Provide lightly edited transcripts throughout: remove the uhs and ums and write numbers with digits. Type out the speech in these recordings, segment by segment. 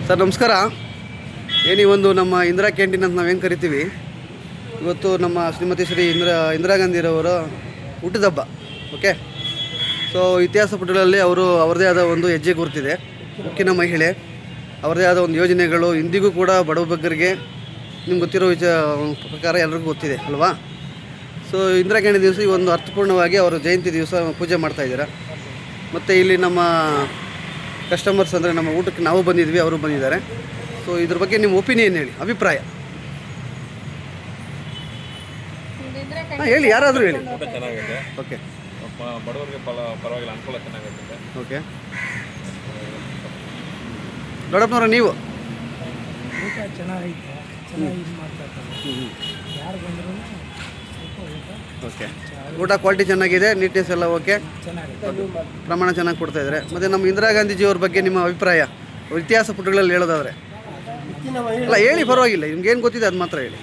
Sir ನಮಸ್ಕಾರ. ಈ ಒಂದು ನಮ್ಮ ಇಂದಿರಾ ಕ್ಯಾಂಟೀನ್ ಅಂತ ನಾವೇನು ಕರಿತೀವಿ, ಇವತ್ತು ನಮ್ಮ ಶ್ರೀಮತಿ ಶ್ರೀ ಇಂದಿರಾ ಗಾಂಧಿರವರ ಹುಟ್ಟಿದಬ್ಬ. ಓಕೆ, ಸೊ ಇತಿಹಾಸ ಪುಟಗಳಲ್ಲಿ ಅವರದೇ ಆದ ಒಂದು ಹೆಜ್ಜೆ ಗುರುತಿದೆ. ಉಕ್ಕಿನ ಮಹಿಳೆ, ಅವರದೇ ಆದ ಒಂದು ಯೋಜನೆಗಳು ಇಂದಿಗೂ ಕೂಡ ಬಡವಬಗ್ಗರಿಗೆ ನಿಮ್ಗೆ ಗೊತ್ತಿರೋ ಪ್ರಕಾರ ಎಲ್ಲರಿಗೂ ಗೊತ್ತಿದೆ ಅಲ್ವಾ. ಸೊ ಇಂದಿರಾ ಕ್ಯಾಂಟೀನ್ ದಿವಸ ಈ ಒಂದು ಅರ್ಥಪೂರ್ಣವಾಗಿ ಅವರ ಜಯಂತಿ ದಿವಸ ಪೂಜೆ ಮಾಡ್ತಾಯಿದ್ದೀರಾ. ಮತ್ತು ಇಲ್ಲಿ ನಮ್ಮ ಕಸ್ಟಮರ್ಸ್ ಅಂದರೆ ನಮ್ಮ ಊಟಕ್ಕೆ ನಾವು ಬಂದಿದ್ವಿ, ಅವರು ಬಂದಿದ್ದಾರೆ. ಸೊ ಇದ್ರ ಬಗ್ಗೆ ನಿಮ್ಮ ಒಪಿನಿಯನ್ ಹೇಳಿ, ಅಭಿಪ್ರಾಯ ಹೇಳಿ, ಯಾರಾದರೂ ಹೇಳಿ. ಊಟ ಚೆನ್ನಾಗಿದೆ. ಓಕೆ, ಬಡವರಿಗೆ ಪರವಾಗಿಲ್ಲ, ಅನುಕೂಲ ಚೆನ್ನಾಗಿದೆ. ಓಕೆ, ದೊಡ್ಡಪ್ಪನವ್ರ ನೀವು ಊಟ ಚೆನ್ನಾಗೈತೆ, ಚೆನ್ನಾಗಿ ಇದು ಮಾಡ್ತಾರೆ. ಯಾರು ಬಂದರೂ ಓಕೆ, ಊಟ ಕ್ವಾಲಿಟಿ ಚೆನ್ನಾಗಿದೆ, ನೀಟ್ನೆಸ್ ಎಲ್ಲ ಓಕೆ, ಚೆನ್ನಾಗಿದೆ, ಪ್ರಮಾಣ ಚೆನ್ನಾಗಿ ಕೊಡ್ತಾಯಿದ್ದಾರೆ. ಮತ್ತು ನಮ್ಮ ಇಂದಿರಾ ಗಾಂಧೀಜಿಯವ್ರ ಬಗ್ಗೆ ನಿಮ್ಮ ಅಭಿಪ್ರಾಯ ಇತಿಹಾಸ ಪುಟಗಳಲ್ಲಿ ಹೇಳೋದಾದರೆ? ಅಲ್ಲ ಹೇಳಿ, ಪರವಾಗಿಲ್ಲ, ನಿಮ್ಗೇನು ಗೊತ್ತಿದೆ ಅದು ಮಾತ್ರ ಹೇಳಿ.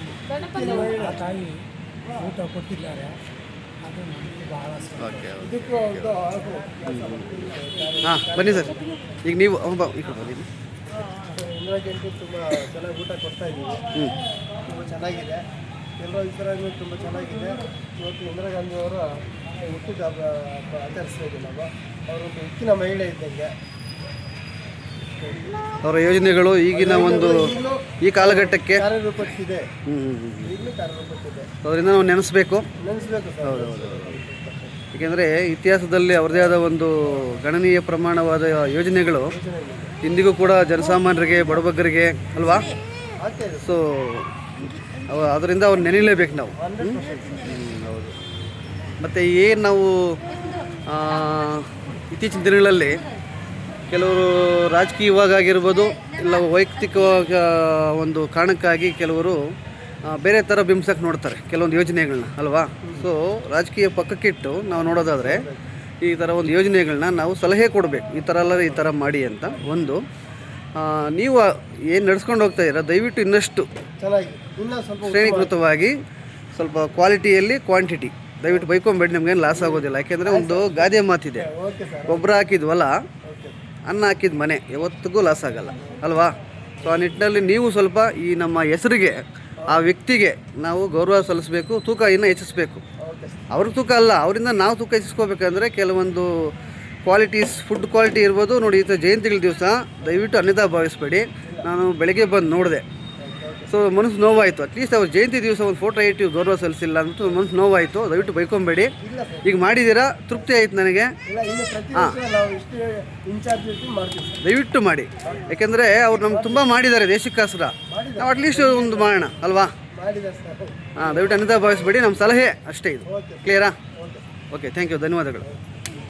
ಆ ತಾಯಿ ಊಟ ಕೊಟ್ಟಿದ್ದಾರೆ, ಅದು ನಮಗೆ ಬಹಳ ಓಕೆ, ಹಾಂ ಬನ್ನಿ ಸರ್. ಈಗ ನೀವು ಈಗ ಬನ್ನಿ. ಇಂದಿರಾ ಕ್ಯಾಂಟೀನ್ ತುಂಬ ಚೆನ್ನಾಗಿ ಊಟ ಕೊಡ್ತಾ ಇದ್ದೀವಿ. ತುಂಬ ಚೆನ್ನಾಗಿದೆ, ಎಲ್ಲರೂ ಈ ಥರ ತುಂಬ ಚೆನ್ನಾಗಿದೆ. ಇವತ್ತು ಇಂದಿರಾ ಗಾಂಧಿಯವರ ಹುಟ್ಟಿದ ಹಬ್ಬ ಆಚರಿಸ್ತಾ ಇದ್ದೀವಿ ನಾವು. ಅವರೊಂದು ಉಕ್ಕಿನ ಮಹಿಳೆ ಇದ್ದಂಗೆ. ಅವರ ಯೋಜನೆಗಳು ಈಗಿನ ಒಂದು ಈ ಕಾಲಘಟ್ಟಕ್ಕೆ ಕಾರ್ಯರೂಪಕ್ಕಿದೆ, ಈಗಲೂ ಕಾರ್ಯರೂಪಕ್ಕಿದೆ. ಅವರಿಂದ ನಾವು ನೆನೆಸ್ಬೇಕು. ಸರ್. ಹೌದು. ಏಕೆಂದರೆ ಇತಿಹಾಸದಲ್ಲಿ ಅವ್ರದ್ದೇ ಆದ ಒಂದು ಗಣನೀಯ ಪ್ರಮಾಣವಾದ ಯೋಜನೆಗಳು ಇಂದಿಗೂ ಕೂಡ ಜನಸಾಮಾನ್ಯರಿಗೆ, ಬಡಬಗ್ಗರಿಗೆ ಅಲ್ವಾ. ಸೊ ಅದರಿಂದ ಅವ್ರು ನೆನೆಯಲೇಬೇಕು ನಾವು. ಹೌದು. ಮತ್ತು ಏನು ನಾವು ಇತ್ತೀಚಿನ ದಿನಗಳಲ್ಲಿ ಕೆಲವರು ರಾಜಕೀಯವಾಗಿರ್ಬೋದು, ಇಲ್ಲ ವೈಯಕ್ತಿಕವಾಗಿ ಒಂದು ಕಾರಣಕ್ಕಾಗಿ ಕೆಲವರು ಬೇರೆ ಥರ ಬಿಂಬಿಸೋಕೆ ನೋಡ್ತಾರೆ ಕೆಲವೊಂದು ಯೋಜನೆಗಳನ್ನ ಅಲ್ವಾ. ಸೊ ರಾಜಕೀಯ ಪಕ್ಕಕ್ಕಿಟ್ಟು ನಾವು ನೋಡೋದಾದರೆ ಈ ಥರ ಒಂದು ಯೋಜನೆಗಳನ್ನ ನಾವು ಸಲಹೆ ಕೊಡಬೇಕು, ಈ ಥರ ಅಲ್ಲ, ಈ ಥರ ಮಾಡಿ ಅಂತ. ಒಂದು ನೀವು ಏನು ನಡ್ಸ್ಕೊಂಡು ಹೋಗ್ತಾ ಇದ್ದೀರಾ, ದಯವಿಟ್ಟು ಇನ್ನಷ್ಟು ಶ್ರೇಣೀಕೃತವಾಗಿ ಸ್ವಲ್ಪ ಕ್ವಾಲಿಟಿಯಲ್ಲಿ ಕ್ವಾಂಟಿಟಿ ದಯವಿಟ್ಟು ಬೈಕೊಂಬೇಡಿ, ನಮಗೇನು ಲಾಸ್ ಆಗೋದಿಲ್ಲ. ಯಾಕೆಂದರೆ ಒಂದು ಗಾದೆ ಮಾತಿದೆ, ಗೊಬ್ಬರ ಹಾಕಿದ್ವಲ್ಲ, ಅನ್ನ ಹಾಕಿದ ಮನೆ ಯಾವತ್ತಿಗೂ ಲಾಸ್ ಆಗಲ್ಲ ಅಲ್ವಾ. ಸೊ ಆ ನಿಟ್ಟಿನಲ್ಲಿ ನೀವು ಸ್ವಲ್ಪ ಈ ನಮ್ಮ ಹೆಸರಿಗೆ, ಆ ವ್ಯಕ್ತಿಗೆ ನಾವು ಗೌರವ ಸಲ್ಲಿಸಬೇಕು, ತೂಕ ಇನ್ನೂ ಹೆಚ್ಚಿಸ್ಬೇಕು. ಅವ್ರ ತೂಕ ಅಲ್ಲ, ಅವರಿಂದ ನಾವು ತೂಕ ಹೆಚ್ಚಿಸ್ಕೋಬೇಕಂದ್ರೆ ಕೆಲವೊಂದು ಕ್ವಾಲಿಟೀಸ್, ಫುಡ್ ಕ್ವಾಲಿಟಿ ಇರ್ಬೋದು. ನೋಡಿ, ಈ ಥರ ಜಯಂತಿಗಳ ದಿವಸ ದಯವಿಟ್ಟು ಅನ್ಯತಾ ಭಾವಿಸ್ಬೇಡಿ. ನಾನು ಬೆಳಗ್ಗೆ ಬಂದು ನೋಡಿದೆ, ಸೊ ಮನಸ್ಸು ನೋವಾಯಿತು. ಅಟ್ಲೀಸ್ಟ್ ಅವ್ರು ಜಯಂತಿ ದಿವಸ ಒಂದು ಫೋಟೋ ಇಟ್ಟು ಗೌರವ ಸಲ್ಲಿಸಿಲ್ಲ ಅಂದ್ಬಿಟ್ಟು ಮನಸ್ಸು ನೋವಾಯಿತು. ದಯವಿಟ್ಟು ಬೈಕೊಂಬೇಡಿ. ಈಗ ಮಾಡಿದ್ದೀರಾ, ತೃಪ್ತಿ ಆಯಿತು ನನಗೆ. ಹಾಂ, ದಯವಿಟ್ಟು ಮಾಡಿ. ಯಾಕೆಂದರೆ ಅವ್ರು ನಮ್ಗೆ ತುಂಬ ಮಾಡಿದ್ದಾರೆ ದೇಶಕ್ಕೋಸ್ಕರ, ನಾವು ಅಟ್ಲೀಸ್ಟ್ ಒಂದು ಮಾಡೋಣ ಅಲ್ವಾ. ಹಾಂ, ದಯವಿಟ್ಟು ಅನ್ಯತಾ ಭಾವಿಸ್ಬೇಡಿ. ನಮ್ಮ ಸಲಹೆ ಅಷ್ಟೇ ಇದು. ಕ್ಲಿಯರಾ? ಓಕೆ, ಥ್ಯಾಂಕ್ ಯು, ಧನ್ಯವಾದಗಳು.